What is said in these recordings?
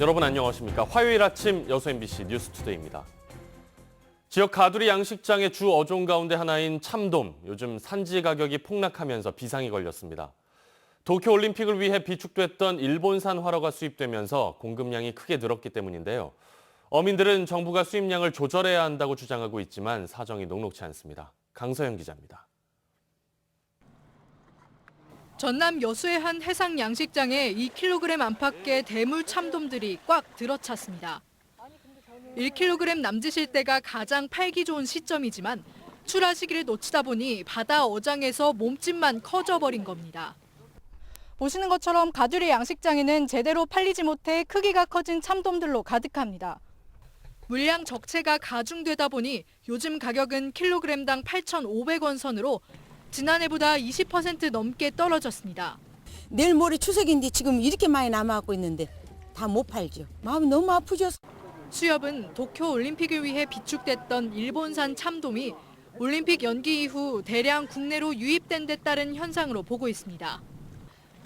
여러분 안녕하십니까? 화요일 아침 여수 MBC 뉴스투데이입니다. 지역 가두리 양식장의 주 어종 가운데 하나인 참돔, 요즘 산지 가격이 폭락하면서 비상이 걸렸습니다. 도쿄올림픽을 위해 비축됐던 일본산 활어가 수입되면서 공급량이 크게 늘었기 때문인데요. 어민들은 정부가 수입량을 조절해야 한다고 주장하고 있지만 사정이 녹록지 않습니다. 강서영 기자입니다. 전남 여수의 한 해상 양식장에 2kg 안팎의 대물 참돔들이 꽉 들어찼습니다. 1kg 남짓일 때가 가장 팔기 좋은 시점이지만 출하 시기를 놓치다 보니 바다 어장에서 몸집만 커져버린 겁니다. 보시는 것처럼 가두리 양식장에는 제대로 팔리지 못해 크기가 커진 참돔들로 가득합니다. 물량 적체가 가중되다 보니 요즘 가격은 킬로그램당 8,500원 선으로 지난해보다 20% 넘게 떨어졌습니다. 내일 모레 추석인데 지금 이렇게 많이 남아갖고 있는데 다 못 팔죠. 마음이 너무 아프죠. 수협은 도쿄올림픽을 위해 비축됐던 일본산 참돔이 올림픽 연기 이후 대량 국내로 유입된 데 따른 현상으로 보고 있습니다.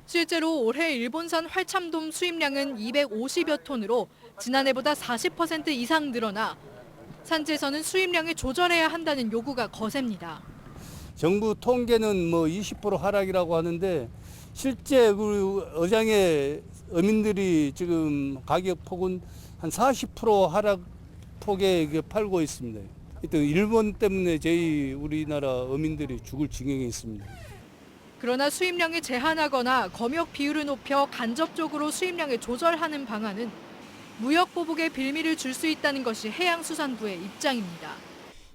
실제로 올해 일본산 활참돔 수입량은 250여 톤으로 지난해보다 40% 이상 늘어나 산지에서는 수입량을 조절해야 한다는 요구가 거셉니다. 정부 통계는 20% 하락이라고 하는데 실제 그 어장의 어민들이 지금 가격 폭은 한 40% 하락 폭에 팔고 있습니다. 일본 때문에 우리나라 어민들이 죽을 지경에 있습니다. 그러나 수입량을 제한하거나 검역 비율을 높여 간접적으로 수입량을 조절하는 방안은 무역 보복에 빌미를 줄 수 있다는 것이 해양수산부의 입장입니다.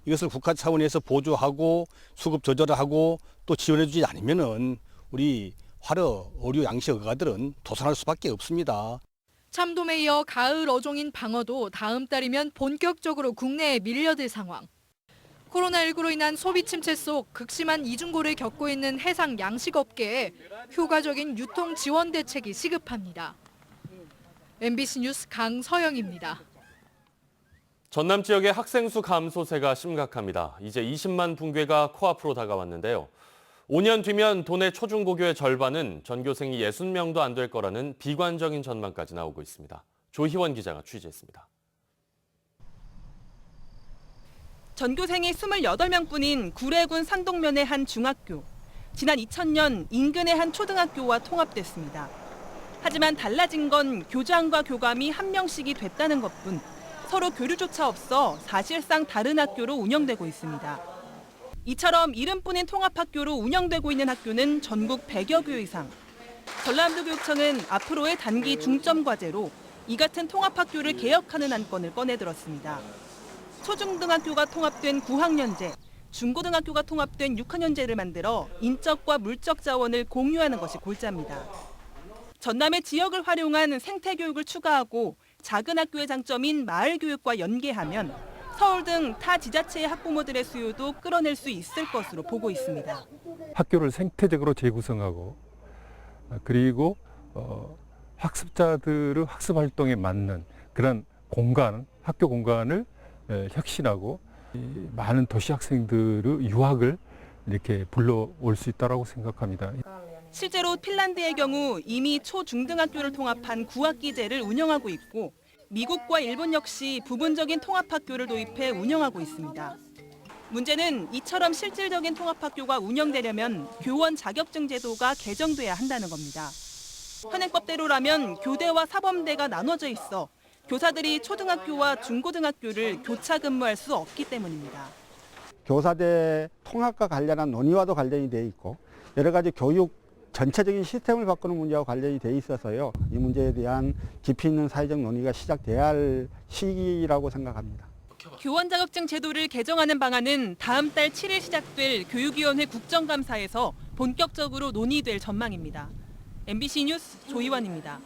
이것을 국가 차원에서 보조하고 수급 조절을 하고 또 지원해 주지 않으면은 우리 활어, 어류, 양식 어가들은 도산할 수밖에 없습니다. 참돔에 이어 가을 어종인 방어도 다음 달이면 본격적으로 국내에 밀려들 상황. 코로나19로 인한 소비 침체 속 극심한 이중고를 겪고 있는 해상 양식업계에 효과적인 유통 지원 대책이 시급합니다. MBC 뉴스 강서영입니다. 전남 지역의 학생 수 감소세가 심각합니다. 이제 20만 붕괴가 코앞으로 다가왔는데요. 5년 뒤면 도내 초중고교의 절반은 전교생이 60명도 안 될 거라는 비관적인 전망까지 나오고 있습니다. 조희원 기자가 취재했습니다. 전교생이 28명뿐인 구례군 상동면의 한 중학교. 지난 2000년 인근의 한 초등학교와 통합됐습니다. 하지만 달라진 건 교장과 교감이 한 명씩이 됐다는 것뿐. 서로 교류조차 없어 사실상 다른 학교로 운영되고 있습니다. 이처럼 이름뿐인 통합학교로 운영되고 있는 학교는 전국 100여 교 이상. 전남도 교육청은 앞으로의 단기 중점 과제로 이 같은 통합학교를 개혁하는 안건을 꺼내들었습니다. 초중등학교가 통합된 9학년제, 중고등학교가 통합된 6학년제를 만들어 인적과 물적 자원을 공유하는 것이 골자입니다. 전남의 지역을 활용한 생태교육을 추가하고 작은 학교의 장점인 마을 교육과 연계하면 서울 등 타 지자체의 학부모들의 수요도 끌어낼 수 있을 것으로 보고 있습니다. 학교를 생태적으로 재구성하고 그리고 학습자들의 학습 활동에 맞는 그런 공간, 학교 공간을 혁신하고 많은 도시 학생들의 유학을 이렇게 불러올 수 있다고 생각합니다. 실제로 핀란드의 경우 이미 초중등학교를 통합한 9학기제를 운영하고 있고 미국과 일본 역시 부분적인 통합학교를 도입해 운영하고 있습니다. 문제는 이처럼 실질적인 통합학교가 운영되려면 교원 자격증 제도가 개정돼야 한다는 겁니다. 현행법대로라면 교대와 사범대가 나눠져 있어 교사들이 초등학교와 중고등학교를 교차 근무할 수 없기 때문입니다. 교사대 통합과 관련한 논의와도 관련이 돼 있고 여러 가지 교육 전체적인 시스템을 바꾸는 문제와 관련이 돼 있어서요. 이 문제에 대한 깊이 있는 사회적 논의가 시작돼야 할 시기라고 생각합니다. 교원 자격증 제도를 개정하는 방안은 다음 달 7일 시작될 교육위원회 국정감사에서 본격적으로 논의될 전망입니다. MBC 뉴스 조희원입니다.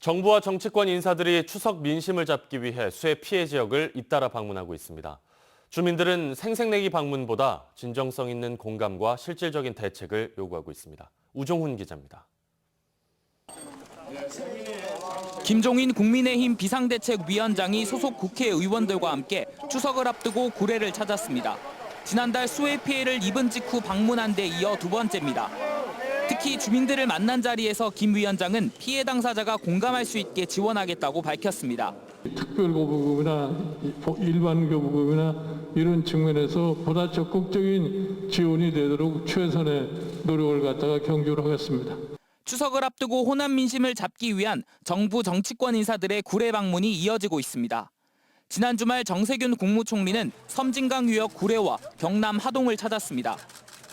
정부와 정치권 인사들이 추석 민심을 잡기 위해 수해 피해 지역을 잇따라 방문하고 있습니다. 주민들은 생색내기 방문보다 진정성 있는 공감과 실질적인 대책을 요구하고 있습니다. 우종훈 기자입니다. 김종인 국민의힘 비상대책위원장이 소속 국회의원들과 함께 추석을 앞두고 구례를 찾았습니다. 지난달 수해 피해를 입은 직후 방문한 데 이어 두 번째입니다. 특히 주민들을 만난 자리에서 김 위원장은 피해 당사자가 공감할 수 있게 지원하겠다고 밝혔습니다. 특별교부금이나 일반 교부금이나 이런 측면에서 보다 적극적인 지원이 되도록 최선의 노력을 갖다가 경주를 하겠습니다. 추석을 앞두고 호남 민심을 잡기 위한 정부 정치권 인사들의 구례 방문이 이어지고 있습니다. 지난 주말 정세균 국무총리는 섬진강유역 구례와 경남 하동을 찾았습니다.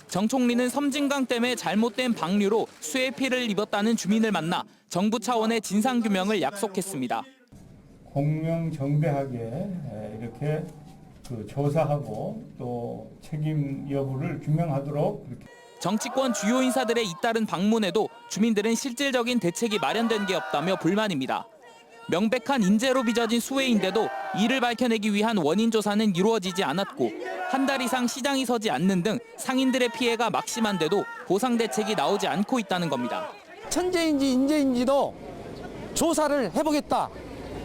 정 총리는 섬진강댐의 잘못된 방류로 수해 피해를 입었다는 주민을 만나 정부 차원의 진상규명을 약속했습니다. 공명정대하게 이렇게 조사하고 또 책임 여부를 규명하도록 이렇게. 정치권 주요 인사들의 잇따른 방문에도 주민들은 실질적인 대책이 마련된 게 없다며 불만입니다. 명백한 인재로 빚어진 수해인데도 이를 밝혀내기 위한 원인 조사는 이루어지지 않았고 한 달 이상 시장이 서지 않는 등 상인들의 피해가 막심한데도 보상 대책이 나오지 않고 있다는 겁니다. 천재인지 인재인지도 조사를 해보겠다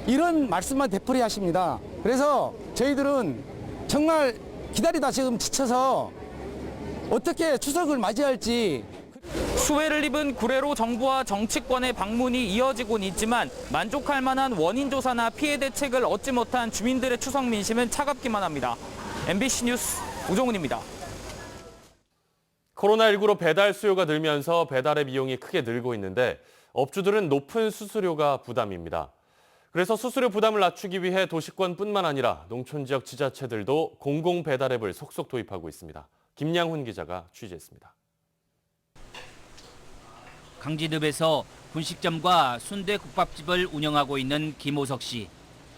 이런 말씀만 되풀이 하십니다. 그래서 저희들은 정말 기다리다 지금 지쳐서 어떻게 추석을 맞이할지. 수해를 입은 구례로 정부와 정치권의 방문이 이어지곤 있지만 만족할 만한 원인 조사나 피해 대책을 얻지 못한 주민들의 추석 민심은 차갑기만 합니다. MBC 뉴스 우종훈입니다. 코로나19로 배달 수요가 늘면서 배달의 비용이 크게 늘고 있는데 업주들은 높은 수수료가 부담입니다. 그래서 수수료 부담을 낮추기 위해 도시권뿐만 아니라 농촌 지역 지자체들도 공공 배달 앱을 속속 도입하고 있습니다. 김양훈 기자가 취재했습니다. 강진읍에서 분식점과 순대국밥집을 운영하고 있는 김호석 씨.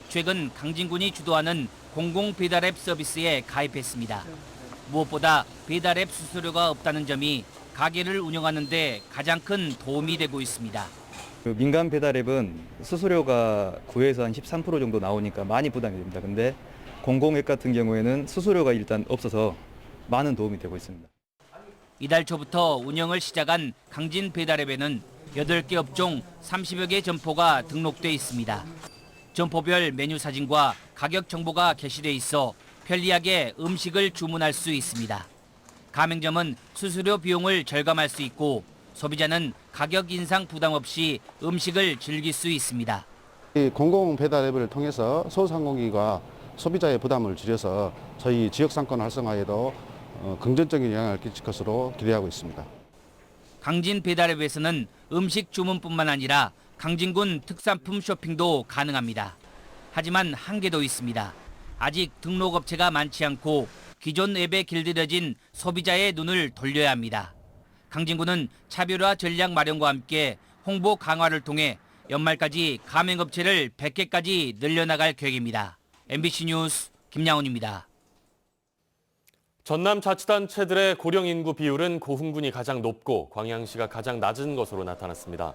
최근 강진군이 주도하는 공공 배달앱 서비스에 가입했습니다. 무엇보다 배달앱 수수료가 없다는 점이 가게를 운영하는 데 가장 큰 도움이 되고 있습니다. 민간 배달앱은 수수료가 9에서 한 13% 정도 나오니까 많이 부담이 됩니다. 근데 공공앱 같은 경우에는 수수료가 일단 없어서 많은 도움이 되고 있습니다. 이달 초부터 운영을 시작한 강진 배달앱에는 8개 업종 30여 개 점포가 등록돼 있습니다. 점포별 메뉴 사진과 가격 정보가 게시돼 있어 편리하게 음식을 주문할 수 있습니다. 가맹점은 수수료 비용을 절감할 수 있고 소비자는 가격 인상 부담 없이 음식을 즐길 수 있습니다. 이 공공 배달 앱을 통해서 소상공인과 소비자의 부담을 줄여서 저희 지역 상권 활성화에도 긍정적인 영향을 끼칠 것으로 기대하고 있습니다. 강진 배달앱에서는 음식 주문뿐만 아니라 강진군 특산품 쇼핑도 가능합니다. 하지만 한계도 있습니다. 아직 등록업체가 많지 않고 기존 앱에 길들여진 소비자의 눈을 돌려야 합니다. 강진군은 차별화 전략 마련과 함께 홍보 강화를 통해 연말까지 가맹업체를 100개까지 늘려나갈 계획입니다. MBC 뉴스 김양훈입니다. 전남 자치단체들의 고령 인구 비율은 고흥군이 가장 높고 광양시가 가장 낮은 것으로 나타났습니다.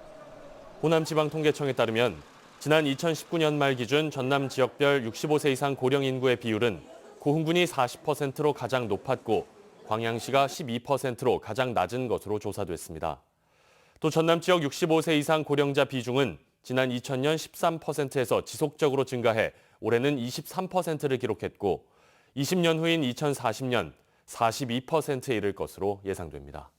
호남지방통계청에 따르면 지난 2019년 말 기준 전남 지역별 65세 이상 고령 인구의 비율은 고흥군이 40%로 가장 높았고 광양시가 12%로 가장 낮은 것으로 조사됐습니다. 또 전남 지역 65세 이상 고령자 비중은 지난 2000년 13%에서 지속적으로 증가해 올해는 23%를 기록했고 20년 후인 2040년 42%에 이를 것으로 예상됩니다.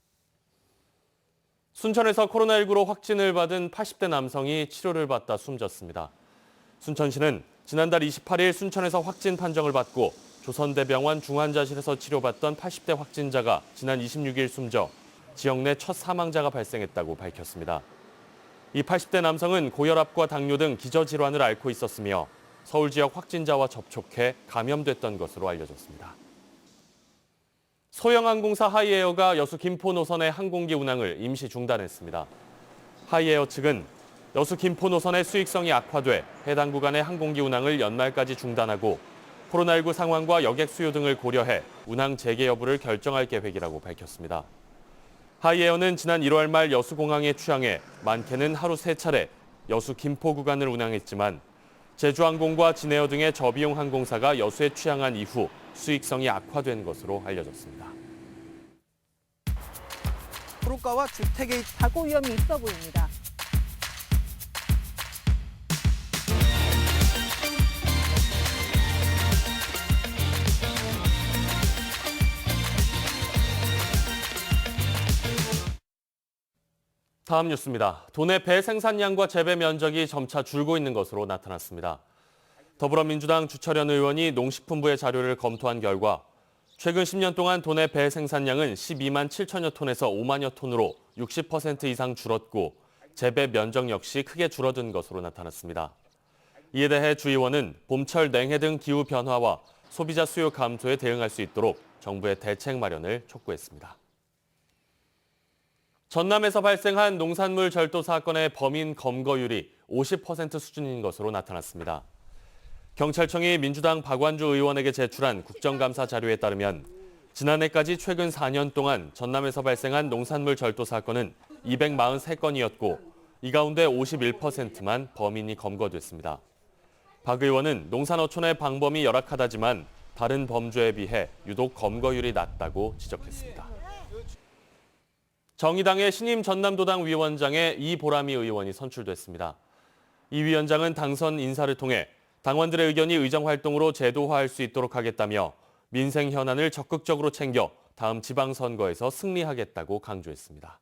순천에서 코로나19로 확진을 받은 80대 남성이 치료를 받다 숨졌습니다. 순천시는 지난달 28일 순천에서 확진 판정을 받고 조선대병원 중환자실에서 치료받던 80대 확진자가 지난 26일 숨져 지역 내 첫 사망자가 발생했다고 밝혔습니다. 이 80대 남성은 고혈압과 당뇨 등 기저질환을 앓고 있었으며 서울 지역 확진자와 접촉해 감염됐던 것으로 알려졌습니다. 소형항공사 하이에어가 여수 김포 노선의 항공기 운항을 임시 중단했습니다. 하이에어 측은 여수 김포 노선의 수익성이 악화돼 해당 구간의 항공기 운항을 연말까지 중단하고 코로나19 상황과 여객 수요 등을 고려해 운항 재개 여부를 결정할 계획이라고 밝혔습니다. 하이에어는 지난 1월 말 여수공항에 취항해 많게는 하루 3차례 여수 김포 구간을 운항했지만 제주항공과 진에어 등의 저비용 항공사가 여수에 취항한 이후 수익성이 악화된 것으로 알려졌습니다. 도로가와 주택의 사고 위험이 있어 보입니다. 다음 뉴스입니다. 도내 배 생산량과 재배 면적이 점차 줄고 있는 것으로 나타났습니다. 더불어민주당 주철현 의원이 농식품부의 자료를 검토한 결과 최근 10년 동안 도내 배 생산량은 12만 7천여 톤에서 5만여 톤으로 60% 이상 줄었고 재배 면적 역시 크게 줄어든 것으로 나타났습니다. 이에 대해 주 의원은 봄철 냉해 등 기후 변화와 소비자 수요 감소에 대응할 수 있도록 정부의 대책 마련을 촉구했습니다. 전남에서 발생한 농산물 절도 사건의 범인 검거율이 50% 수준인 것으로 나타났습니다. 경찰청이 민주당 박완주 의원에게 제출한 국정감사 자료에 따르면 지난해까지 최근 4년 동안 전남에서 발생한 농산물 절도 사건은 243건이었고 이 가운데 51%만 범인이 검거됐습니다. 박 의원은 농산어촌의 방범이 열악하다지만 다른 범죄에 비해 유독 검거율이 낮다고 지적했습니다. 정의당의 신임 전남도당 위원장에 이보람이 의원이 선출됐습니다. 이 위원장은 당선 인사를 통해 당원들의 의견이 의정활동으로 제도화할 수 있도록 하겠다며 민생 현안을 적극적으로 챙겨 다음 지방선거에서 승리하겠다고 강조했습니다.